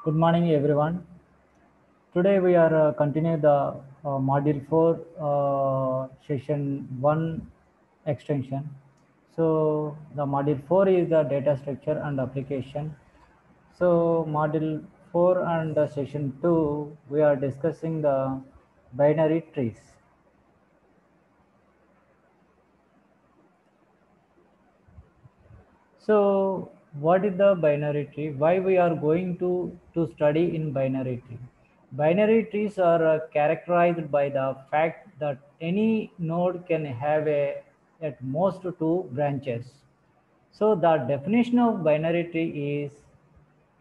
Good morning, everyone. Today we are continue the module 4 session 1 extension. So the module 4 is the data structure and application. So module 4 and session 2 we are discussing the binary trees. So, what is the binary tree? Why we are going to study in binary tree? Binary trees are characterized by the fact that any node can have at most two branches. So the definition of binary tree is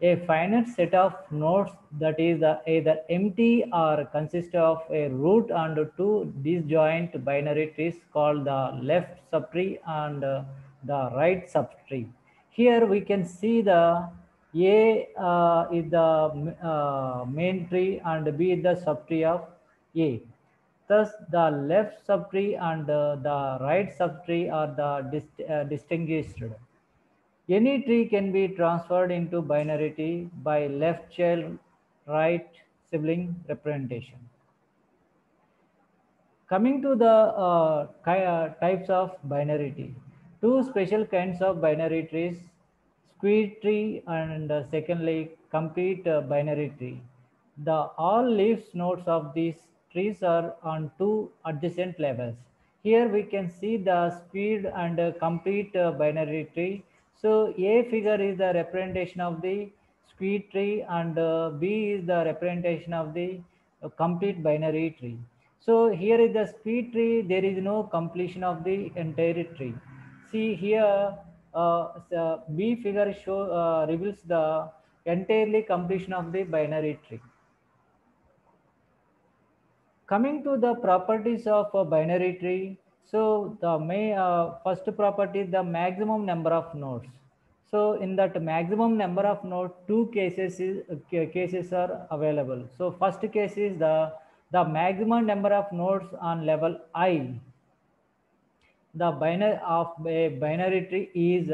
a finite set of nodes that is either empty or consist of a root and two disjoint binary trees called the left subtree and the right subtree. Here we can see the A is the main tree and B is the subtree of A. Thus, the left subtree and the right subtree are the distinguished. Any tree can be transferred into binary tree by left child right sibling representation. Coming to the types of binary tree, two special kinds of binary trees, square tree and secondly complete binary tree. The all leaves nodes of these trees are on two adjacent levels. Here we can see the squared and complete binary tree. So A figure is the representation of the square tree and B is the representation of the complete binary tree. So here is the speed tree, there is no completion of the entire tree. See here, B figure reveals the entirely completion of the binary tree. Coming to the properties of a binary tree, so the first property is the maximum number of nodes. So in that maximum number of nodes, two cases are available. So first case is the maximum number of nodes on level I. The binary of a binary tree is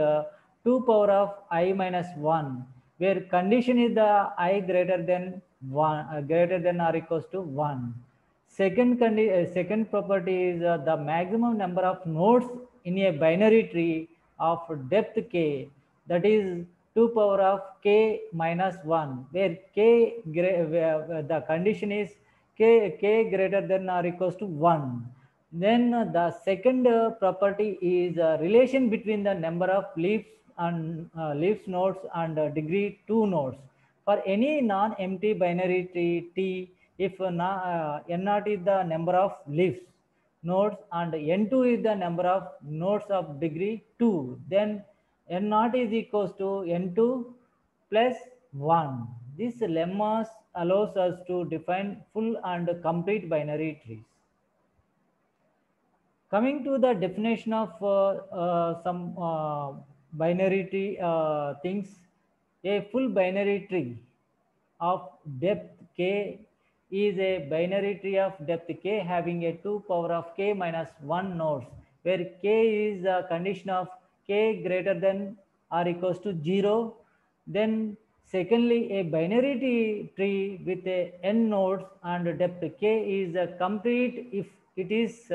2 power of I minus 1, where condition is the I greater than 1, greater than or equals to 1. Second property is the maximum number of nodes in a binary tree of depth k, that is 2 power of k minus 1, where where the condition is k greater than or equals to 1. Then the second property is relation between the number of leaves and leaves nodes and degree 2 nodes. For any non-empty binary tree T, if n naught is the number of leaves nodes and n2 is the number of nodes of degree 2, then n naught is equals to n2 plus 1. This lemma allows us to define full and complete binary trees. Coming to the definition of some binary tree things, a full binary tree of depth k is a binary tree of depth k having a 2 power of k minus 1 nodes, where k is a condition of k greater than or equals to 0. Then secondly, a binary tree with a n nodes and depth k is a complete if it is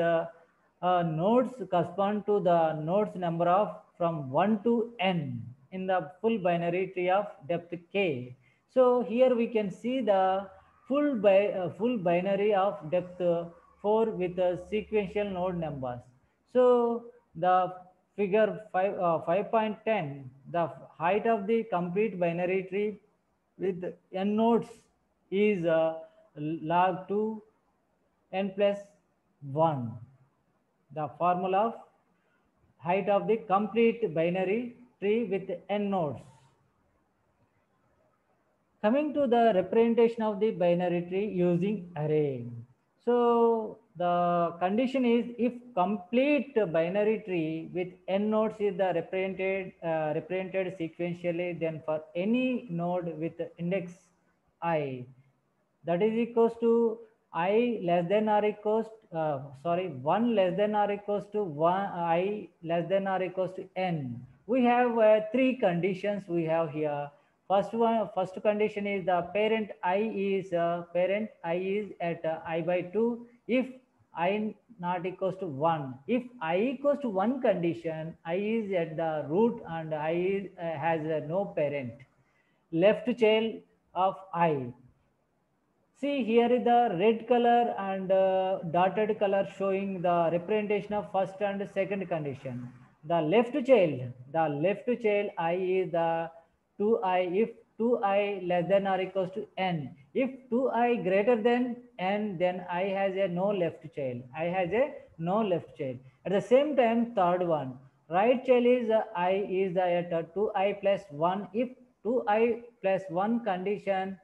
nodes correspond to the nodes number of from 1 to n in the full binary tree of depth k. So here we can see the full binary of depth 4 with sequential node numbers. So the figure 5.10, the height of the complete binary tree with n nodes is log 2 n plus 1. The formula of height of the complete binary tree with n nodes. Coming to the representation of the binary tree using array. So the condition is if complete binary tree with n nodes is the represented sequentially, then for any node with index I, that is equals to I less than or equals 1 less than or equals to 1 I less than or equals to n. We have three conditions we have here. First condition is the parent I is at I by 2 if I not equals to 1. If I equals to 1 condition, I is at the root and I is, has no parent. Left child of I. See, here is the red color and dotted color showing the representation of first and second condition. The left child I is the 2I if 2I less than or equals to n. If 2I greater than n, then I has a no left child. I has a no left child. At the same time, third one, right child is I is the at 2I plus 1. If 2I plus 1 condition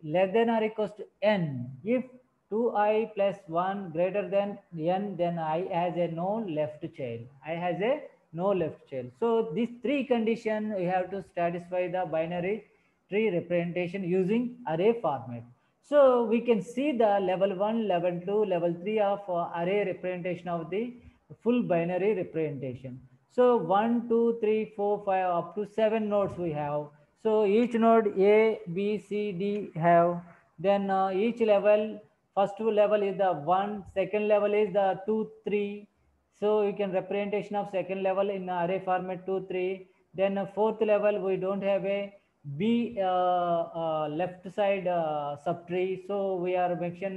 less than or equals to n. If 2I plus 1 greater than n, then I has a no left child. I has a no left child. So these three conditions we have to satisfy the binary tree representation using array format. So we can see the level 1, level 2, level 3 of array representation of the full binary representation. So 1, 2, 3, 4, 5 up to 7 nodes we have. So each node A, B, C, D have. Then each level, first level is the 1, second level is the 2, 3. So you can representation of second level in array format 2, 3. Then fourth level we don't have a B left side subtree. So we are mention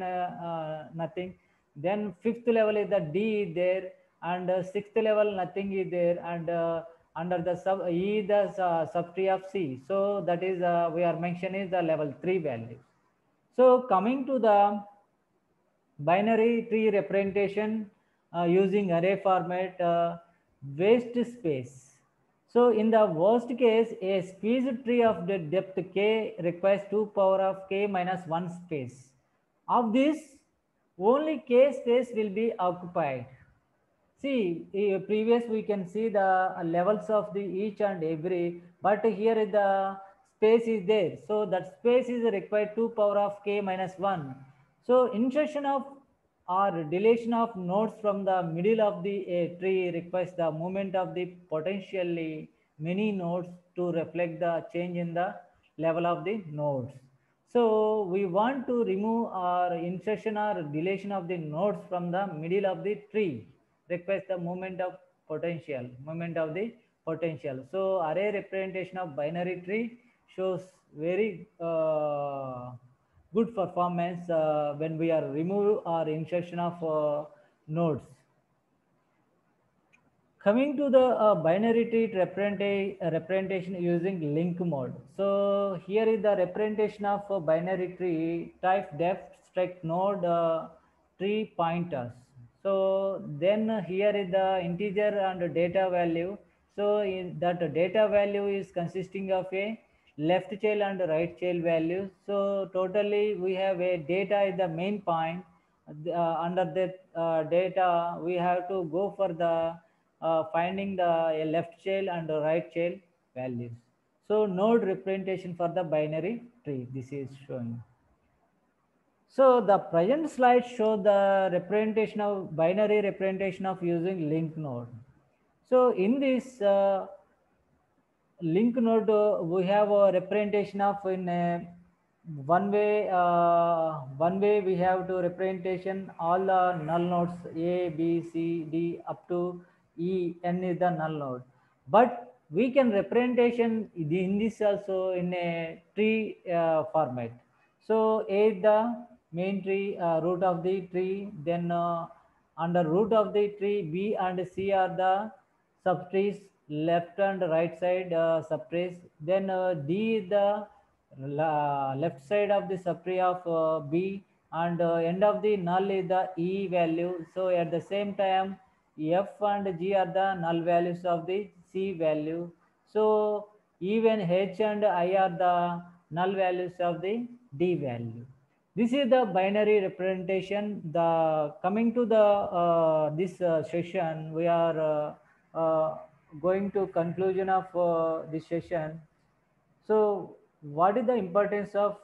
nothing. Then fifth level is the D is there, and sixth level nothing is there, and under the sub E the subtree of C. So that is we are mentioning is the level 3 value. So coming to the binary tree representation using array format, waste space. So in the worst case, a squeezed tree of the depth k requires 2 power of k minus 1 space. Of this, only k space will be occupied. See, previous we can see the levels of the each and every, but here the space is there. So that space is required 2 power of k minus 1. So insertion of or deletion of nodes from the middle of the tree requires the movement of the potentially many nodes to reflect the change in the level of the nodes. So we want to remove or insertion or deletion of the nodes from the middle of the tree requires the movement of the potential. So array representation of binary tree shows very good performance when we are remove or insertion of nodes. Coming to the binary tree representation using link mode. So here is the representation of binary tree type def struct node tree pointers. So then here is the integer and data value. So in that data value is consisting of a left child and right child value. So totally we have a data is the main point. Under that data we have to go for the finding the left child and the right child values. So node representation for the binary tree, this is showing. So the present slide show the representation of binary representation of using link node. So in this link node, we have a representation of in a one way we have to representation all the null nodes A, B, C, D up to E, N is the null node. But we can representation in this also in a tree format. So A is the main tree, root of the tree, then under root of the tree B and C are the subtrees, left and right side subtrees. Then D is the left side of the subtree of B, and end of the null is the E value. So at the same time F and G are the null values of the C value. So even H and I are the null values of the D value. This is the binary representation. The coming to the this session, we are going to conclusion of this session. So what is the importance of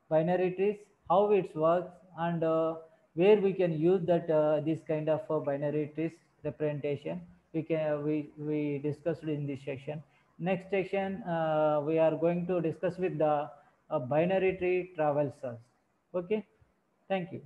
binary trees, how it works, and where we can use that this kind of binary trees representation we discussed in this section. Next session, we are going to discuss with the binary tree traversals. Okay, thank you.